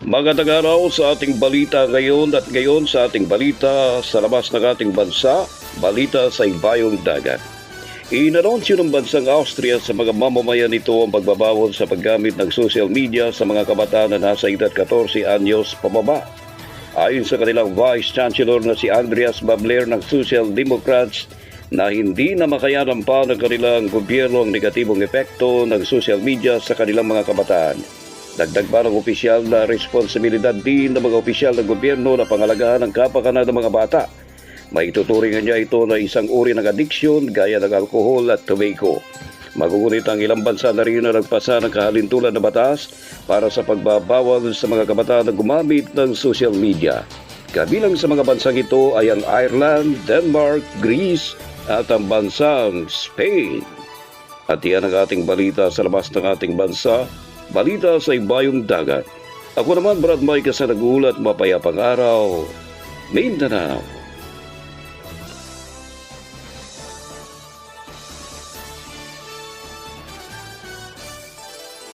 Magandang araw sa ating balita ngayon at ngayon sa ating balita sa labas ng ating bansa, balita sa ibayong dagat. Inanonsyo ng bansang Austria sa mga mamamayan nito ang pagbabawal sa paggamit ng social media sa mga kabataan na nasa edad 14 anyos pababa. Ayon sa kanilang Vice Chancellor na si Andreas Babler ng Social Democrats, na hindi na makayanan pa ng kanilang gobyerno ang negatibong epekto ng social media sa kanilang mga kabataan. Dagdag pa ng opisyal na responsibilidad din ng mga opisyal ng gobyerno na pangalagaan ang kapakanan ng mga bata. Maituturingan niya ito na isang uri ng adiksyon gaya ng alkohol at tobacco. Magugunit ang ilang bansa na rin na nagpasa ng kahalintulan na batas para sa pagbabawal sa mga kabataan na gumamit ng social media. Kabilang sa mga bansang ito ay ang Ireland, Denmark, Greece at ang bansang Spain. At iyan ang ating balita sa labas ng ating bansa, balita sa ibayong dagat. Ako naman, Brad Mike, sa nagulat, mapayapang araw, Mindanao.